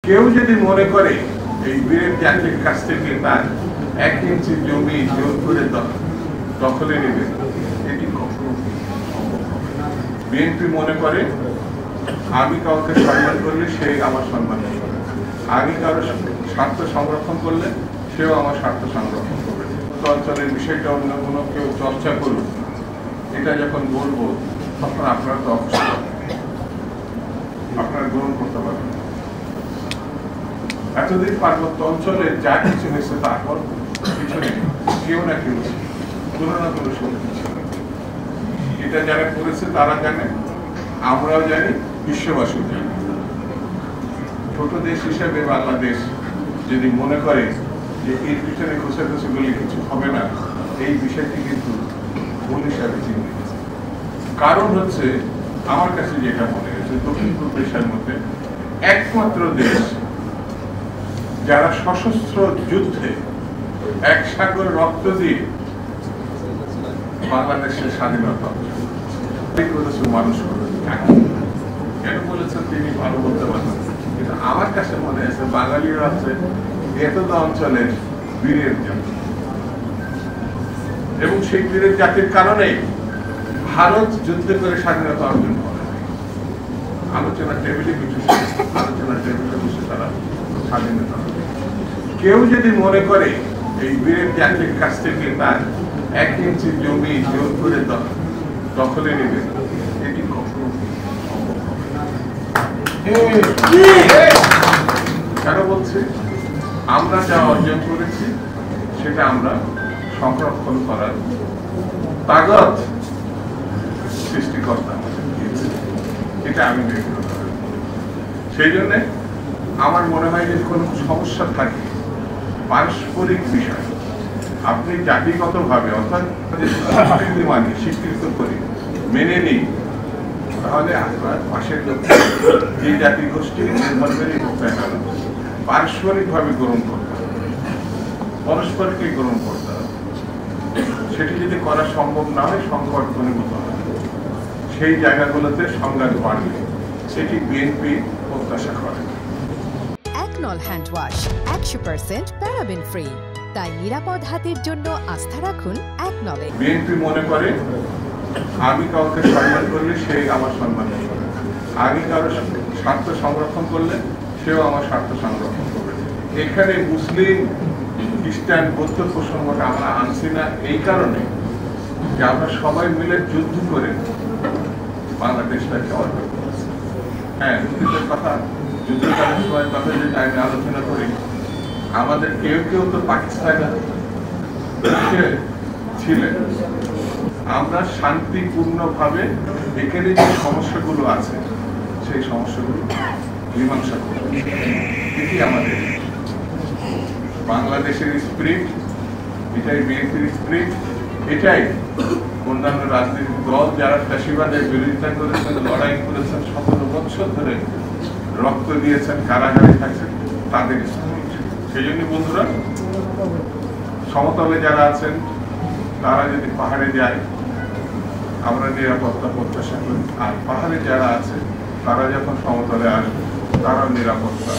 কেউ যদি মনে করে এই বীরের জাতির কাছ থেকে তার 1 ইঞ্চি জমি জোর করে দখলে নেবে, এটি কখনো সম্ভব হবে না। বিএনপি মনে করে আমি কাউকে সম্মান করলে সে আমার সম্মান করবে, আমি কারো স্বার্থ সংরক্ষণ করলে সেও আমার স্বার্থ সংরক্ষণ করবে। অঞ্চলের বিষয়টা অন্য কোনো কেউ চর্চা করুক, এটা যখন বলবো তখন আপনারা তো অবশ্যই আপনারা গ্রহণ করতে পারবেন। এতদিন পার্বত্য অঞ্চলে যা কিছু হয়েছে তারপর পিছনে কেউ না কেউ কোনো না কোনো শক্তি ছিল। এটা যারা করেছে তারা জানে, আমরাও জানি, বিশ্ববাসীও জানে। ছোট দেশ হিসেবে বাংলাদেশ যদি মনে করে যে এর পিছনে খোঁচাখুচি বলে কিছু হবে না, এই বিষয়টি কিন্তু ভুল হিসাবে চিহ্নিত। কারণ হচ্ছে আমার কাছে যেটা মনে হয়েছে দক্ষিণ পূর্ব এশিয়ার মধ্যে একমাত্র দেশ যারা সশস্ত্র যুদ্ধে এক সাগর রক্ত দিয়ে বাংলাদেশের স্বাধীনতা মানুষ কেন বলেছেন তিনি ভালো বলতে পারবেন, কিন্তু আমার কাছে মনে হয়েছে বাঙালিরা হচ্ছে এতটা অঞ্চলের বীরের জাতি, এবং সেই বীরের জাতির কারণে ভারত যুদ্ধ করে স্বাধীনতা অর্জন করে। আলোচনার টেবিলে বসে তারা স্বাধীনতা। কেউ যদি মনে করে এই বীরের জাতির কাছ থেকে তার 1 ইঞ্চি জমি জোর করে দখলে নেবে, এটি কখনো সম্ভব হবে না। কেন বলছি? আমরা যা অর্জন করেছি সেটা আমরা সংরক্ষণ করার তাগত সৃষ্টিকর্তা আমাদের দিয়েছে, এটা আমি ব্যক্তিগতভাবে মনে করি। সেই জন্য আমার মনে হয় যে কোনো সমস্যা থাকে পারস্পরিক বিষয়, আপনি জাতিগতভাবে অর্থাৎ স্বীকৃতি মানি, স্বীকৃত করি, মেনে নিই, তাহলে আপনার পাশের লোক যে জাতি গোষ্ঠী যে ধর্মেরই হোক না কেন পারস্পরিকভাবে গ্রহণ করতে হবে, পরস্পরকে গ্রহণ করতে হবে। সেটি যদি করা সম্ভব না হয় সংকট ঘনীভূত হবে, সেই জায়গাগুলোতে সংঘাত বাড়বে, সেটি বিএনপি প্রত্যাশা করে। একনল হ্যান্ড ওয়াশ 100% প্যারাবেন ফ্রি, তাই নিরাপদ হাতের জন্য আস্থা রাখুন একনলে। বিএনপি মনে করে আমি কাউকে সম্মান করলে সে আমার সম্মান করবে, আমি কারো স্বার্থ সংরক্ষণ করলে সেও আমার স্বার্থ সংরক্ষণ করবে। এখানে মুসলিম, খ্রিস্টান, বৌদ্ধ প্রসঙ্গটা আমরা আনছি না এই কারণে যে আমরা সবাই মিলে যুদ্ধ করে বাংলাদেশটাকে অর্জন করেছি। হ্যাঁ, যুদ্ধের কথা, যুদ্ধকালীন সময়ের কথা যেটা আমি আলোচনা করি, আমাদের কেউ কেউ তো পাকিস্তানে ছিলেন। আমরা শান্তিপূর্ণভাবে এখানে যে সমস্যাগুলো আছে সেই সমস্যাগুলো মীমাংসা করব, এটি আমাদের বাংলাদেশের স্পিরিট, এটাই বিএনপির স্পিরিট, এটাই অন্যান্য রাজনৈতিক দল যারা ফ্যাসিবাদের বিরোধিতা করেছেন, লড়াই করেছেন, 17 বছর ধরে রক্ত দিয়েছেন, কারাগারে থাকছেন, তাদের স্পিরিট। সেই জন্য বন্ধুরা, সমতলে যারা আছেন তারা যদি পাহাড়ে যায় আমরা নিরাপত্তা প্রত্যাশা করি, আর পাহাড়ে যারা আছে তারা যখন সমতলে আসবে তারা নিরাপত্তা